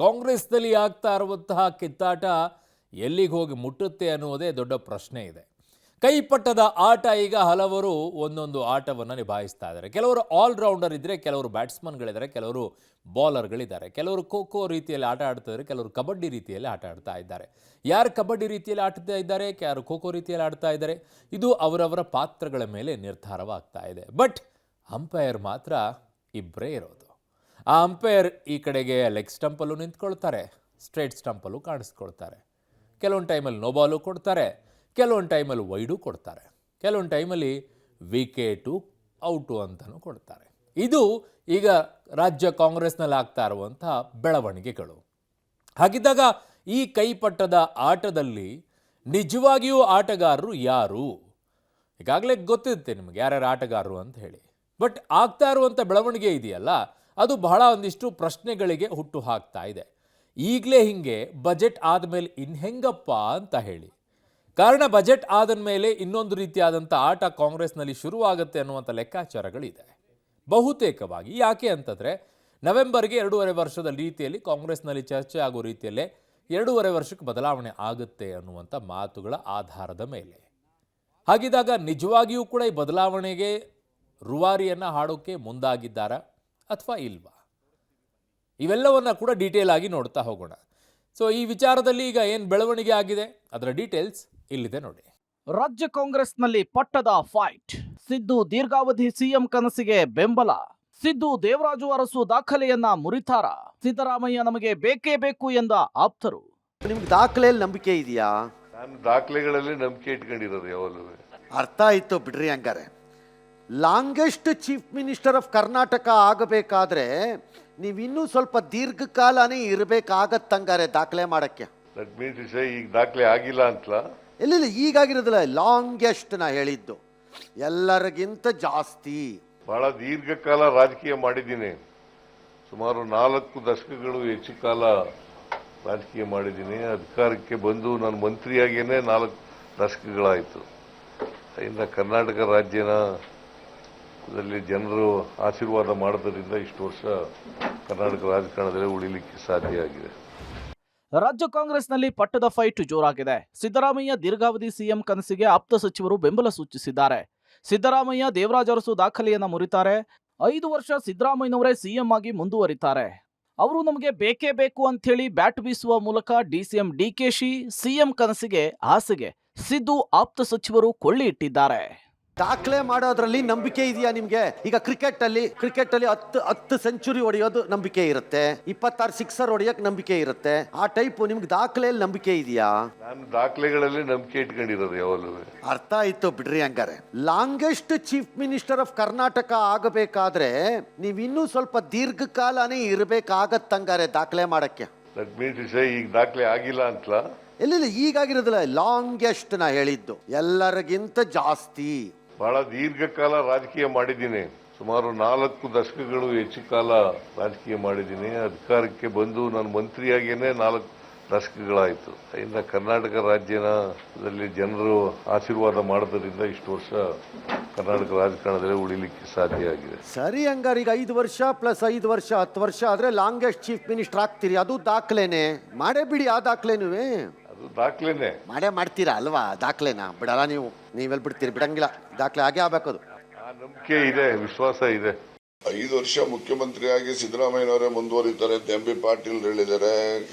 ಕಾಂಗ್ರೆಸ್ನಲ್ಲಿ ಆಗ್ತಾ ಇರುವಂತಹ ಕಿತ್ತಾಟ ಎಲ್ಲಿಗೆ ಹೋಗಿ ಮುಟ್ಟುತ್ತೆ ಅನ್ನುವುದೇ ದೊಡ್ಡ ಪ್ರಶ್ನೆ ಇದೆ. ಕೈಪಟ್ಟದ ಆಟ ಈಗ ಹಲವರು ಒಂದೊಂದು ಆಟವನ್ನು ನಿಭಾಯಿಸ್ತಾ ಇದ್ದಾರೆ. ಕೆಲವರು ಆಲ್ರೌಂಡರ್ ಇದ್ದರೆ, ಕೆಲವರು ಬ್ಯಾಟ್ಸ್ಮನ್ಗಳಿದ್ದಾರೆ, ಕೆಲವರು ಬೌಲರ್ಗಳಿದ್ದಾರೆ, ಕೆಲವರು ಖೋ ರೀತಿಯಲ್ಲಿ ಆಟ ಆಡ್ತಿದ್ದಾರೆ, ಕೆಲವರು ಕಬಡ್ಡಿ ರೀತಿಯಲ್ಲಿ ಆಟ ಆಡ್ತಾ ಇದ್ದಾರೆ. ಯಾರು ಕಬಡ್ಡಿ ರೀತಿಯಲ್ಲಿ ಆಡ್ತಾ ಇದ್ದಾರೆ, ಯಾರು ಖೋ ರೀತಿಯಲ್ಲಿ ಆಡ್ತಾ ಇದ್ದಾರೆ, ಇದು ಅವರವರ ಪಾತ್ರಗಳ ಮೇಲೆ ನಿರ್ಧಾರವಾಗ್ತಾ ಇದೆ. ಬಟ್ ಅಂಪೈರ್ ಮಾತ್ರ ಇಬ್ಬರೇ ಇರೋದು. ಆ ಅಂಪೈರ್ ಈ ಕಡೆಗೆ ಲೆಗ್ ಸ್ಟಂಪಲ್ಲೂ ನಿಂತ್ಕೊಳ್ತಾರೆ, ಸ್ಟ್ರೇಟ್ ಸ್ಟಂಪಲ್ಲೂ ಕಾಣಿಸ್ಕೊಳ್ತಾರೆ. ಕೆಲವೊಂದು ಟೈಮಲ್ಲಿ ನೋ ಬಾಲು ಕೊಡ್ತಾರೆ, ಕೆಲವೊಂದು ಟೈಮಲ್ಲಿ ವೈಡು ಕೊಡ್ತಾರೆ, ಕೆಲವೊಂದು ಟೈಮಲ್ಲಿ ವಿಕೆಟು ಔಟು ಅಂತಲೂ ಕೊಡ್ತಾರೆ. ಇದು ಈಗ ರಾಜ್ಯ ಕಾಂಗ್ರೆಸ್ನಲ್ಲಿ ಆಗ್ತಾ ಇರುವಂಥ ಬೆಳವಣಿಗೆಗಳು. ಹಾಗಿದ್ದಾಗ ಈ ಕೈಪಟ್ಟದ ಆಟದಲ್ಲಿ ನಿಜವಾಗಿಯೂ ಆಟಗಾರರು ಯಾರು? ಈಗಾಗಲೇ ಗೊತ್ತಿರುತ್ತೆ ನಿಮಗೆ ಯಾರ್ಯಾರು ಆಟಗಾರರು ಅಂತ ಹೇಳಿ. ಬಟ್ ಆಗ್ತಾ ಇರುವಂಥ ಬೆಳವಣಿಗೆ ಇದೆಯಲ್ಲ, ಅದು ಬಹಳ ಒಂದಿಷ್ಟು ಪ್ರಶ್ನೆಗಳಿಗೆ ಹುಟ್ಟು ಹಾಕ್ತಾ ಇದೆ. ಈಗಲೇ ಹಿಂಗೆ ಬಜೆಟ್ ಆದಮೇಲೆ ಹೆಂಗಪ್ಪ ಅಂತ ಹೇಳಿ. ಕಾರಣ ಬಜೆಟ್ ಆದ ಮೇಲೆ ಇನ್ನೊಂದು ರೀತಿಯಾದಂಥ ಆಟ ಕಾಂಗ್ರೆಸ್ನಲ್ಲಿ ಶುರುವಾಗುತ್ತೆ ಅನ್ನುವಂಥ ಲೆಕ್ಕಾಚಾರಗಳಿದೆ ಬಹುತೇಕವಾಗಿ. ಯಾಕೆ ಅಂತಂದರೆ ನವೆಂಬರ್ಗೆ 2.5 ವರ್ಷದ ರೀತಿಯಲ್ಲಿ ಕಾಂಗ್ರೆಸ್ನಲ್ಲಿ ಚರ್ಚೆ ಆಗೋ ರೀತಿಯಲ್ಲೇ 2.5 ವರ್ಷಕ್ಕೆ ಬದಲಾವಣೆ ಆಗುತ್ತೆ ಅನ್ನುವಂಥ ಮಾತುಗಳ ಆಧಾರದ ಮೇಲೆ. ಹಾಗಿದ್ದಾಗ ನಿಜವಾಗಿಯೂ ಕೂಡ ಈ ಬದಲಾವಣೆಗೆ ರೂವಾರಿಯನ್ನು ಹಾಡೋಕ್ಕೆ ಮುಂದಾಗಿದ್ದಾರಾ ಅಥವಾ ಇಲ್ವಾ? ಇವೆಲ್ಲವನ್ನ ಕೂಡ ಡೀಟೇಲ್ ಆಗಿ ನೋಡ್ತಾ ಹೋಗೋಣ. ಸೊ ಈ ವಿಚಾರದಲ್ಲಿ ಈಗ ಏನು ಬೆಳವಣಿಗೆ ಆಗಿದೆ ಅದರ ಡೀಟೇಲ್ಸ್ ಇಲ್ಲಿದೆ ನೋಡಿ. ರಾಜ್ಯ ಕಾಂಗ್ರೆಸ್ನಲ್ಲಿ ಪಟ್ಟದ ಫೈಟ್. ಸಿದ್ದು ದೀರ್ಘಾವಧಿ ಸಿಎಂ ಕನಸಿಗೆ ಬೆಂಬಲ. ಸಿದ್ದು ದೇವರಾಜು ಅರಸು ದಾಖಲೆಯನ್ನ ಮುರಿತಾರ. ಸಿದ್ದರಾಮಯ್ಯ ನಮಗೆ ಬೇಕೇ ಬೇಕು ಎಂದ ಆಪ್ತರು. ನಿಮ್ಗೆ ದಾಖಲೆಯಲ್ಲಿ ನಂಬಿಕೆ ಇದೆಯಾ? ನಾನು ದಾಖಲೆಗಳಲ್ಲಿ ನಂಬಿಕೆ ಇಟ್ಕೊಂಡಿರೋದು ಯಾವಾಗಲೂ. ಅರ್ಥ ಆಯ್ತು ಬಿಡ್ರಿ. ಹಂಗಾರೆ longest chief minister of Karnataka ಆಗಬೇಕಾದ್ರೆ ನೀವಿನ್ನೂ ಸ್ವಲ್ಪ ದೀರ್ಘಕಾಲನೇ ಇರಬೇಕಾಗತ್ತಂಗಾರೆ ದಾಖಲೆ ಮಾಡಕ್ಕೆ. ದಟ್ ಮೀನ್ಸ್ ಈಗ ದಾಖಲೆ ಆಗಿಲ್ಲ ಅಂತಲ್ಲ. ಇಲ್ಲ ಈಗಾಗಿರೋದಿಲ್ಲ, ಲಾಂಗೆಸ್ಟ್ ನಾ ಹೇಳಿದ್ದು ಎಲ್ಲರಿಗಿಂತ ಜಾಸ್ತಿ. ಬಹಳ ದೀರ್ಘಕಾಲ ರಾಜಕೀಯ ಮಾಡಿದ್ದೀನಿ. ಸುಮಾರು 4 ದಶಕಗಳು ಹೆಚ್ಚು ಕಾಲ ರಾಜಕೀಯ ಮಾಡಿದ್ದೀನಿ. ಅಧಿಕಾರಕ್ಕೆ ಬಂದು ನಾನು ಮಂತ್ರಿಯಾಗೇನೆ 4 ದಶಕಗಳಾಯಿತು. ಅದರಿಂದ ಕರ್ನಾಟಕ ರಾಜ್ಯದಲ್ಲಿ ಜನರು ಆಶೀರ್ವಾದ ಮಾಡೋದ್ರಿಂದ ಇಷ್ಟು ವರ್ಷ ಕರ್ನಾಟಕ ರಾಜಕಾರಣದಲ್ಲಿ ಉಳಿಲಿಕ್ಕೆ ಸಾಧ್ಯ ಆಗಿದೆ. ರಾಜ್ಯ ಕಾಂಗ್ರೆಸ್ನಲ್ಲಿ ಪಟ್ಟದ ಫೈಟ್ ಜೋರಾಗಿದೆ. ಸಿದ್ದರಾಮಯ್ಯ ದೀರ್ಘಾವಧಿ ಸಿಎಂ ಕನಸಿಗೆ ಆಪ್ತ ಸಚಿವರು ಬೆಂಬಲ ಸೂಚಿಸಿದ್ದಾರೆ. ಸಿದ್ದರಾಮಯ್ಯ ದೇವರಾಜ ಅರಸು ದಾಖಲೆಯನ್ನ ಮುರಿತಾರೆ. 5 ವರ್ಷ ಸಿದ್ದರಾಮಯ್ಯನವರೇ ಸಿಎಂ ಆಗಿ ಮುಂದುವರಿತಾರೆ. ಅವರು ನಮಗೆ ಬೇಕೇ ಬೇಕು ಅಂಥೇಳಿ ಬ್ಯಾಟ್ ಬೀಸುವ ಮೂಲಕ ಡಿಸಿಎಂ ಡಿಕೆಶಿ ಸಿಎಂ ಕನಸಿಗೆ ಆಸೆಗೆ ಸಿದ್ದು ಆಪ್ತ ಸಚಿವರು ಕೊಳ್ಳಿ ಇಟ್ಟಿದ್ದಾರೆ. ದಾಖಲೆ ಮಾಡೋದ್ರಲ್ಲಿ ನಂಬಿಕೆ ಇದೆಯಾ ನಿಮ್ಗೆ? ಈಗ ಕ್ರಿಕೆಟ್ ಅಲ್ಲಿ 10 ಸೆಂಚುರಿ ಹೊಡೆಯೋದು ನಂಬಿಕೆ ಇರುತ್ತೆ, 26 ಸಿಕ್ಸರ್ ಹೊಡೆಯೋಕೆ ನಂಬಿಕೆ ಇರುತ್ತೆ. ಆ ಟೈಪ್ ನಿಮ್ಗೆ ದಾಖಲೆಯಲ್ಲಿ ನಂಬಿಕೆ ಇದೆಯಾ? ನಾನು ದಾಖಲೆಗಳಲ್ಲಿ ನಂಬಿಕೆ ಇಟ್ಕೊಂಡಿರೋದು ಯಾವಾಗಲೂ. ಅರ್ಥ ಆಯ್ತು ಬಿಡ್ರಿ. ಹಂಗಾರೆ longest chief minister of Karnataka ಆಗಬೇಕಾದ್ರೆ ನೀವಿನ್ನೂ ಸ್ವಲ್ಪ ದೀರ್ಘಕಾಲನೇ ಇರಬೇಕಾಗತ್ತಂಗಾರೆ ದಾಖಲೆ ಮಾಡಕ್ಕೆ. ದಟ್ ಮೀನ್ಸ್ ಈಗ ದಾಖಲೆ ಆಗಿಲ್ಲ ಅಂತಲ್ಲ. ಇಲ್ಲ ಈಗಾಗಿರೋದಿಲ್ಲ, ಲಾಂಗೆಸ್ಟ್ ನಾ ಹೇಳಿದ್ದು ಎಲ್ಲರಿಗಿಂತ ಜಾಸ್ತಿ. ಬಹಳ ದೀರ್ಘಕಾಲ ರಾಜಕೀಯ ಮಾಡಿದ್ದೀನಿ. ಸುಮಾರು 4 ದಶಕಗಳು ಹೆಚ್ಚು ಕಾಲ ರಾಜಕೀಯ ಮಾಡಿದ್ದೀನಿ. ಅಧಿಕಾರಕ್ಕೆ ಬಂದು ನಾನು ಮಂತ್ರಿಯಾಗೇನೆ 4 ದಶಕಗಳಾಯಿತು. ಅದರಿಂದ ಕರ್ನಾಟಕ ರಾಜ್ಯದಲ್ಲಿ ಜನರು ಆಶೀರ್ವಾದ ಮಾಡೋದ್ರಿಂದ ಇಷ್ಟು ವರ್ಷ ಕರ್ನಾಟಕ ರಾಜಕಾರಣದಲ್ಲಿ ಉಳಿಲಿಕ್ಕೆ ಸಾಧ್ಯ ಆಗಿದೆ. ಸರಿ, ಹಂಗಾರೆ ಈಗ 5 ವರ್ಷ ಪ್ಲಸ್ 5 ವರ್ಷ 10 ವರ್ಷ ಆದ್ರೆ ಲಾಂಗೆಸ್ಟ್ ಚೀಫ್ ಮಿನಿಸ್ಟರ್ ಆಗ್ತೀರಿ. ಅದು ದಾಖಲೆನೆ ಮಾಡೇ ಬಿಡಿ. ಆ ದಾಖಲೆನೂ ಅದು ದಾಖಲೆನೆ ಮಾಡ್ತೀರಾ ಅಲ್ವಾ? ದಾಖಲೆನಾ ಬಿಡಲ್ಲ ನೀವೆಲ್ಲಿ ಬಿಡ್ತೀರಿ? ಬಿಡಂಗಿಲ್ಲ, ದಾಖಲೆ ಆಗೇ ಆಗ್ಬೇಕದು. ಆ ನಂಬಿಕೆ ಇದೆ, ವಿಶ್ವಾಸ ಇದೆ. 5 ವರ್ಷ ಮುಖ್ಯಮಂತ್ರಿಯಾಗಿ ಸಿದ್ದರಾಮಯ್ಯನವರೇ ಮುಂದುವರಿತಾರೆ ಅಂತ ಎಂ ಬಿ ಪಾಟೀಲ್ ಹೇಳಿದ್ದಾರೆ,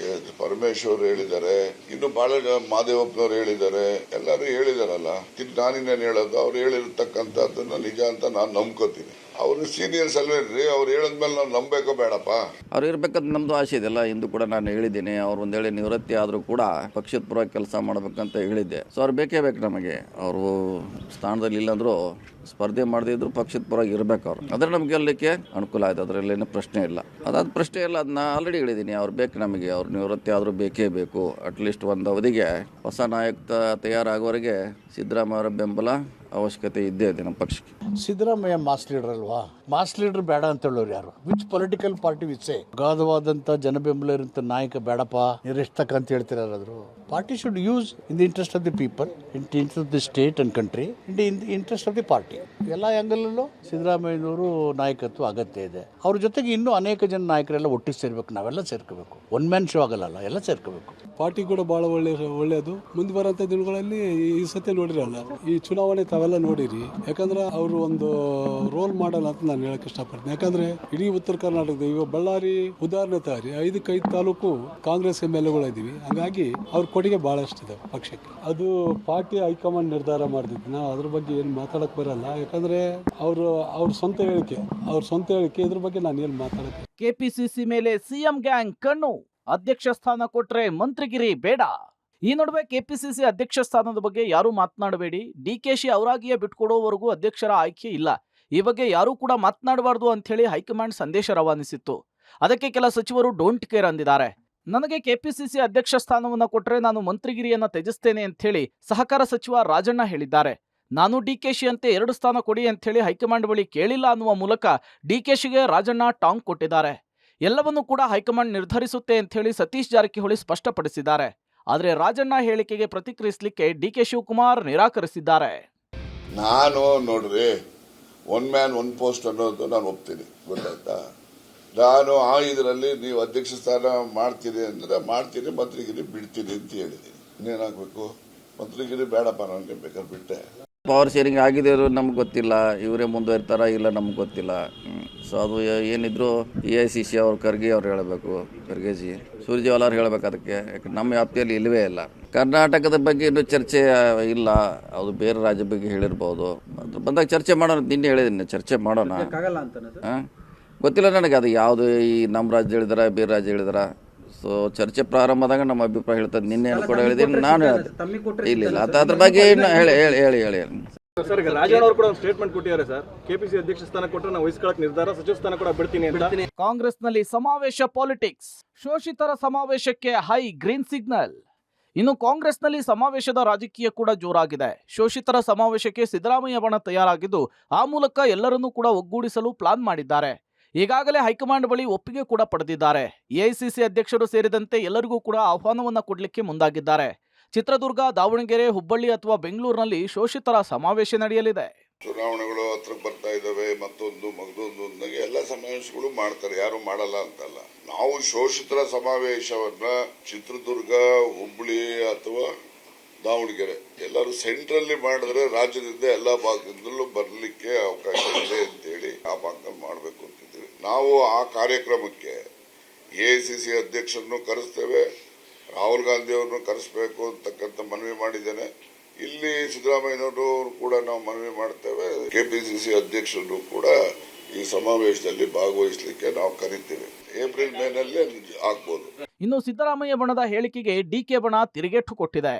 ಪರಮೇಶ್ವರ್ ಹೇಳಿದ್ದಾರೆ, ಇನ್ನು ಬಹಳ ಮಾದೇವಪ್ಪನವ್ರು ಹೇಳಿದ್ದಾರೆ, ಎಲ್ಲರೂ ಹೇಳಿದಾರಲ್ಲ. ನಾನಿನ್ನೇನು ಹೇಳೋದು? ಅವ್ರು ಹೇಳಿರ್ತಕ್ಕಂಥದ್ದನ್ನ ನಿಜ ಅಂತ ನಾನು ನಂಬ್ಕೋತೀನಿ. ಅವರು ಸೀನಿಯರ್ಸ್ ಅಲ್ವೇನ್ರಿ, ಅವ್ರು ಹೇಳಿದ್ಮೇಲೆ ನಾವು ನಂಬೇಕೋ ಬೇಡಪ್ಪ? ಅವ್ರು ಇರ್ಬೇಕಂತ ನಮ್ದು ಆಸೆ ಇದೆಲ್ಲ. ಇಂದು ಕೂಡ ನಾನು ಹೇಳಿದ್ದೀನಿ, ಅವ್ರು ಒಂದೇಳಿ ನಿವೃತ್ತಿ ಆದರೂ ಕೂಡ ಪಕ್ಷದ ಪರವಾಗಿ ಕೆಲಸ ಮಾಡ್ಬೇಕಂತ ಹೇಳಿದ್ದೆ. ಸೊ ಅವ್ರು ಬೇಕೇ ಬೇಕು ನಮಗೆ. ಅವರು ಸ್ಥಾನದಲ್ಲಿ ಇಲ್ಲಾಂದ್ರೂ ಸ್ಪರ್ಧೆ ಮಾಡದಿದ್ರು ಪಕ್ಷದ ಪರವಾಗಿ ಇರ್ಬೇಕು. ಅವ್ರು ಅದ್ರ ನಮ್ಗೆ ಗೆಲ್ಲಲಿಕ್ಕೆ ಅನುಕೂಲ ಆಯ್ತು, ಅದರಲ್ಲೇನು ಪ್ರಶ್ನೆ ಇಲ್ಲ. ಅದಾದ ಪ್ರಶ್ನೆ ಇಲ್ಲ, ಅದನ್ನ ಆಲ್ರೆಡಿ ಹೇಳಿದ್ದೀನಿ. ಅವ್ರು ಬೇಕು ನಮಗೆ. ಅವ್ರು ನಿವೃತ್ತಿ ಆದರೂ ಬೇಕೇ ಬೇಕು. ಅಟ್ಲೀಸ್ಟ್ ಒಂದು ಅವಧಿಗೆ ಹೊಸ ನಾಯಕ ತಯಾರಾಗೋವರೆಗೆ ಸಿದ್ದರಾಮಯ್ಯ ಅವರ ಬೆಂಬಲ ಅವಶ್ಯಕತೆ ಇದ್ದೇ ಇದೆ ನಮ್ಮ ಪಕ್ಷಕ್ಕೆ. ಸಿದ್ದರಾಮಯ್ಯ ಮಾಸ್ ಲೀಡರ್ ಅಲ್ವಾ? ಮಾಸ್ ಲೀಡರ್ ಬೇಡ ಅಂತ ಹೇಳೋರು ಯಾರು? ವಿಚ್ ಪೊಲಿಟಿಕಲ್ ಪಾರ್ಟಿ ವಿಚ್ಚೆ ಅಗಾಧವಾದಂತ ಜನಬೆಂಬಲ ಇರುವಂತ ನಾಯಕ ಬೇಡಪ್ಪ ನಿರಸ್ತಕ್ಕಂತ ಹೇಳ್ತಿರಾದ್ರು. Party should use in the interest of the people, in interest of the state and country, in the interest of the party. ಎಲ್ಲ ಆ್ಯಂಗಲಲ್ಲೂ ಸಿದ್ದರಾಮಯ್ಯನವರು ನಾಯಕತ್ವ ಅಗತ್ಯ ಇದೆ. ಅವ್ರ ಜೊತೆಗೆ ಇನ್ನೂ ಅನೇಕ ಜನ ನಾಯಕರೆಲ್ಲ ಒಟ್ಟಿಗೆ ಸೇರ್ಬೇಕು, ನಾವೆಲ್ಲ ಸೇರ್ಕೋಬೇಕು. ಒನ್ ಮ್ಯಾನ್ ಶೋ ಆಗಲ್ಲ, ಎಲ್ಲ ಸೇರ್ಕೋಬೇಕು. ಪಾರ್ಟಿ ಕೂಡ ಬಹಳ ಒಳ್ಳೆಯದು. ಮುಂದೆ ಬರೋಂಥ ದಿನಗಳಲ್ಲಿ ಈ ಸತ್ಯ ನೋಡಿರಲ್ಲ, ಈ ಚುನಾವಣೆ ತಾವೆಲ್ಲ ನೋಡಿರಿ. ಯಾಕಂದ್ರೆ ಅವರು ಒಂದು ರೋಲ್ ಮಾಡಲ್ ಅಂತ ನಾನು ಹೇಳಕ್ ಇಷ್ಟಪಡ್ತೀನಿ. ಯಾಕಂದ್ರೆ ಇಡೀ ಉತ್ತರ ಕರ್ನಾಟಕದ ಇವಾಗ ಬಳ್ಳಾರಿ ಉದಾಹರಣೆ ತಯಾರಿ 5 ತಾಲೂಕು ಕಾಂಗ್ರೆಸ್ MLAಗಳಿದ್ದೀವಿ. ಹಂಗಾಗಿ ಅವ್ರ ಕೊಡುಗೆ ಬಹಳಷ್ಟು ಇದೆ ಪಕ್ಷಕ್ಕೆ. ಅದು ಪಾರ್ಟಿ ಹೈಕಮಾಂಡ್ ನಿರ್ಧಾರ ಮಾಡಿದ್ದು, ನಾವು ಅದ್ರ ಬಗ್ಗೆ ಏನು ಮಾತಾಡಕ್ ಬರಲ್ಲ. ಯಾಕಂದ್ರೆ ಅವ್ರ ಸ್ವಂತ ಹೇಳಿಕೆ ಇದ್ರ ಬಗ್ಗೆ ನಾನು ಏನು ಮಾತಾಡಕ್ಕೆ. ಕೆಪಿಸಿಸಿ ಮೇಲೆ ಸಿಎಂ ಗ್ಯಾಂಗ್ ಕಣ್ಣು, ಅಧ್ಯಕ್ಷ ಸ್ಥಾನ ಕೊಟ್ರೆ ಮಂತ್ರಿಗಿರಿ ಬೇಡ. ಈ ನಡುವೆ ಕೆಪಿಸಿಸಿ ಅಧ್ಯಕ್ಷ ಸ್ಥಾನದ ಬಗ್ಗೆ ಯಾರೂ ಮಾತನಾಡಬೇಡಿ, ಡಿಕೆಶಿ ಅವರಾಗಿಯೇ ಬಿಟ್ಕೊಡೋವರೆಗೂ ಅಧ್ಯಕ್ಷರ ಆಯ್ಕೆ ಇಲ್ಲ, ಈ ಬಗ್ಗೆ ಯಾರೂ ಕೂಡ ಮಾತನಾಡಬಾರ್ದು ಅಂತ ಹೇಳಿ ಹೈಕಮಾಂಡ್ ಸಂದೇಶ ರವಾನಿಸಿತ್ತು. ಅದಕ್ಕೆ ಕೆಲ ಸಚಿವರು ಡೋಂಟ್ ಕೇರ್ ಅಂದಿದ್ದಾರೆ. ನನಗೆ ಕೆಪಿಸಿಸಿ ಅಧ್ಯಕ್ಷ ಸ್ಥಾನವನ್ನ ಕೊಟ್ರೆ ನಾನು ಮಂತ್ರಿಗಿರಿಯನ್ನ ತ್ಯಜಿಸ್ತೇನೆ ಅಂತ ಹೇಳಿ ಸಹಕಾರ ಸಚಿವ ರಾಜಣ್ಣ ಹೇಳಿದ್ದಾರೆ. ನಾನು ಡಿಕೆಶಿ ಅಂತೆ 2 ಸ್ಥಾನ ಕೊಡಿ ಅಂತ ಹೇಳಿ ಹೈಕಮಾಂಡ್ ಬಳಿ ಕೇಳಿಲ್ಲ ಅನ್ನುವ ಮೂಲಕ ಡಿಕೆಶಿಗೆ ರಾಜಣ್ಣ ಟಾಂಗ್ ಕೊಟ್ಟಿದ್ದಾರೆ. ಎಲ್ಲವನ್ನೂ ಕೂಡ ಹೈಕಮಾಂಡ್ ನಿರ್ಧರಿಸುತ್ತೆ ಅಂತ ಹೇಳಿ ಸತೀಶ್ ಜಾರಕಿಹೊಳಿ ಸ್ಪಷ್ಟಪಡಿಸಿದ್ದಾರೆ. ಆದರೆ ರಾಜಣ್ಣ ಹೇಳಿಕೆಗೆ ಪ್ರತಿಕ್ರಿಯಿಸಲಿಕ್ಕೆ ಡಿಕೆ ಶಿವಕುಮಾರ್ ನಿರಾಕರಿಸಿದ್ದಾರೆ. ನಾನು ನೋಡ್ರಿ, ಒನ್ ಮ್ಯಾನ್ ಒನ್ ಪೋಸ್ಟ್ ಅನ್ನೋದು ನಾನು ಒಪ್ತೀನಿ, ಗೊತ್ತಾಯ್ತಾ? ನಾನು ಇದರಲ್ಲಿ ನೀವು ಅಧ್ಯಕ್ಷ ಸ್ಥಾನ ಮಾಡ್ತೀನಿ ಅಂದ್ರೆ ಮಾಡ್ತೀನಿ, ಮಂತ್ರಿಗಿರಿ ಬಿಡ್ತೀನಿ ಅಂತ ಹೇಳಿದ್ದೀನಿ. ಇನ್ನೇನಾಗಬೇಕು? ಮಂತ್ರಿಗಿರಿ ಬೇಡಪ್ಪ, ನನಗೆ ಬೇಕಾದ್ರೆ ಬಿಟ್ಟೆ. ಪವರ್ ಶೇರಿಂಗ್ ಆಗಿದೆ ನಮ್ಗೆ ಗೊತ್ತಿಲ್ಲ, ಇವರೇ ಮುಂದುವರಿತಾರ ಇಲ್ಲ ನಮ್ಗೆ ಗೊತ್ತಿಲ್ಲ. ಸೊ ಅದು ಏನಿದ್ರು AICC ಅವ್ರು ಖರ್ಗೆ ಅವ್ರು ಹೇಳಬೇಕು, ಖರ್ಗೆಜಿ ಸುರ್ಜೇವಾಲ ಅವ್ರು ಹೇಳಬೇಕು. ಅದಕ್ಕೆ ಯಾಕೆ ನಮ್ಮ ವ್ಯಾಪ್ತಿಯಲ್ಲಿ ಇಲ್ಲವೇ ಇಲ್ಲ. ಕರ್ನಾಟಕದ ಬಗ್ಗೆ ಇನ್ನೂ ಚರ್ಚೆ ಇಲ್ಲ, ಅದು ಬೇರೆ ರಾಜ್ಯ ಬಗ್ಗೆ ಹೇಳಿರ್ಬೋದು. ಅದ್ರ ಬಂದಾಗ ಚರ್ಚೆ ಮಾಡೋಣ. ನಿನ್ನೆ ಹೇಳಿದ್ದೀನಿ, ಚರ್ಚೆ ಮಾಡೋಣ. ಹಾಂ, ಗೊತ್ತಿಲ್ಲ ನನಗೆ ಅದು ಯಾವುದು, ಈ ನಮ್ಮ ರಾಜ್ಯ ಹೇಳಿದಾರ ಬೇರೆ ರಾಜ್ಯ ಹೇಳಿದಾರ. ಸೊ ಚರ್ಚೆ ಪ್ರಾರಂಭ ಆದಾಗ ನಮ್ಮ ಅಭಿಪ್ರಾಯ ಹೇಳ್ತದೆ. ನಿನ್ನೆ ಕೂಡ ಹೇಳಿದ್ದೀನಿ, ನಾನು ಇಲ್ಲ ಅದ್ರ ಬಗ್ಗೆ ಹೇಳಿ. ಸರ್, ಈಗ ರಾಜಣ್ಣ ಅವರು ಕೂಡ ಒಂದು ಸ್ಟೇಟ್ಮೆಂಟ್ ಕೊಟ್ಟಿದ್ದಾರೆ ಸರ್. ಕೆಪಿಸಿ ಅಧ್ಯಕ್ಷ ಸ್ಥಾನ ಕೊಟ್ಟರೆ ನಾವು ವಹಿಸ್ಕೊಳ್ಳೋಕೆ ನಿರ್ಧಾರ, ಸಚಿವ ಸ್ಥಾನ ಕೂಡ ಬಿಡ್ತೀನಿ ಅಂತ. ಕಾಂಗ್ರೆಸ್ನಲ್ಲಿ ಸಮಾವೇಶ ಪಾಲಿಟಿಕ್ಸ್, ಶೋಷಿತರ ಸಮಾವೇಶಕ್ಕೆ ಹೈ ಗ್ರೀನ್ ಸಿಗ್ನಲ್. ಇನ್ನು ಕಾಂಗ್ರೆಸ್ನಲ್ಲಿ ಸಮಾವೇಶದ ರಾಜಕೀಯ ಕೂಡ ಜೋರಾಗಿದೆ. ಶೋಷಿತರ ಸಮಾವೇಶಕ್ಕೆ ಸಿದ್ದರಾಮಯ್ಯ ಬಣ ತಯಾರಾಗಿದ್ದು, ಆ ಮೂಲಕ ಎಲ್ಲರನ್ನೂ ಕೂಡ ಒಗ್ಗೂಡಿಸಲು ಪ್ಲಾನ್ ಮಾಡಿದ್ದಾರೆ. ಈಗಾಗಲೇ ಹೈಕಮಾಂಡ್ ಬಳಿ ಒಪ್ಪಿಗೆ ಕೂಡ ಪಡೆದಿದ್ದಾರೆ. AICC ಅಧ್ಯಕ್ಷರು ಸೇರಿದಂತೆ ಎಲ್ಲರಿಗೂ ಕೂಡ ಆಹ್ವಾನವನ್ನ ಕೊಡಲಿಕ್ಕೆ ಮುಂದಾಗಿದ್ದಾರೆ. ಚಿತ್ರದುರ್ಗ, ದಾವಣಗೆರೆ, ಹುಬ್ಬಳ್ಳಿ ಅಥವಾ ಬೆಂಗಳೂರಿನಲ್ಲಿ ಶೋಷಿತರ ಸಮಾವೇಶ ನಡೆಯಲಿದೆ. ಚುನಾವಣೆಗಳು ಹತ್ರಕ್ಕೆ ಬರ್ತಾ ಇದ್ದಾವೆ, ಮತ್ತೊಂದು ಎಲ್ಲ ಸಮಾವೇಶಗಳು ಮಾಡ್ತಾರೆ, ಯಾರು ಮಾಡಲ್ಲ ಅಂತಲ್ಲ. ನಾವು ಶೋಷಿತರ ಸಮಾವೇಶವನ್ನ ಚಿತ್ರದುರ್ಗ, ಹುಬ್ಬಳ್ಳಿ ಅಥವಾ ದಾವಣಗೆರೆ ಎಲ್ಲರೂ ಸೆಂಟ್ರಲ್ಲಿ ಮಾಡಿದ್ರೆ ರಾಜ್ಯದಿಂದ ಎಲ್ಲ ಭಾಗದಿಂದಲೂ ಬರಲಿಕ್ಕೆ ಅವಕಾಶ ಇದೆ ಅಂತೇಳಿ ಆ ಭಾಗದಲ್ಲಿ ಮಾಡಬೇಕು ಅಂತಿದ್ದೀವಿ. ನಾವು ಆ ಕಾರ್ಯಕ್ರಮಕ್ಕೆ AICC ಅಧ್ಯಕ್ಷರನ್ನು ಕರೆಸ್ತೇವೆ, ರಾಹುಲ್ ಗಾಂಧಿ ಅವ್ರನ್ನು ಕರೆಸಬೇಕು ಅಂತಕ್ಕಂಥ ಮನವಿ ಮಾಡಿದ್ದೇನೆ. ಇಲ್ಲಿ ಸಿದ್ದರಾಮಯ್ಯನವರು ಕೂಡ ನಾವು ಮನವಿ ಮಾಡ್ತೇವೆ. KPCC ಅಧ್ಯಕ್ಷರನ್ನು ಕೂಡ ಈ ಸಮಾವೇಶದಲ್ಲಿ ಭಾಗವಹಿಸಲಿಕ್ಕೆ ನಾವು ಕರಿತೀವಿ. ಏಪ್ರಿಲ್ ಮೇನಲ್ಲಿ ಆಗ್ಬೋದು. ಇನ್ನು ಸಿದ್ದರಾಮಯ್ಯ ಬಣದ ಹೇಳಿಕೆಗೆ ಡಿಕೆ ಬಣ ತಿರುಗೇಟು ಕೊಟ್ಟಿದೆ.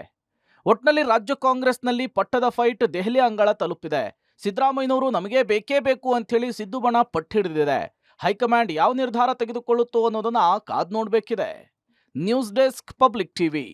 ಒಟ್ನಲ್ಲಿ ರಾಜ್ಯ ಕಾಂಗ್ರೆಸ್ನಲ್ಲಿ ಪಟ್ಟದ ಫೈಟ್ ದೆಹಲಿ ಅಂಗಳ ತಲುಪಿದೆ. ಸಿದ್ದರಾಮಯ್ಯನವರು ನಮಗೆ ಬೇಕೇ ಬೇಕು ಅಂತ ಹೇಳಿ ಸಿದ್ದು ಬಣ ಪಟ್ಟಿಡಿದಿದೆ. ಹೈಕಮಾಂಡ್ ಯಾವ ನಿರ್ಧಾರ ತೆಗೆದುಕೊಳ್ಳುತ್ತೋ ಅನ್ನೋದನ್ನ ಕಾದ್ ನೋಡಬೇಕಿದೆ. News desk, public TV.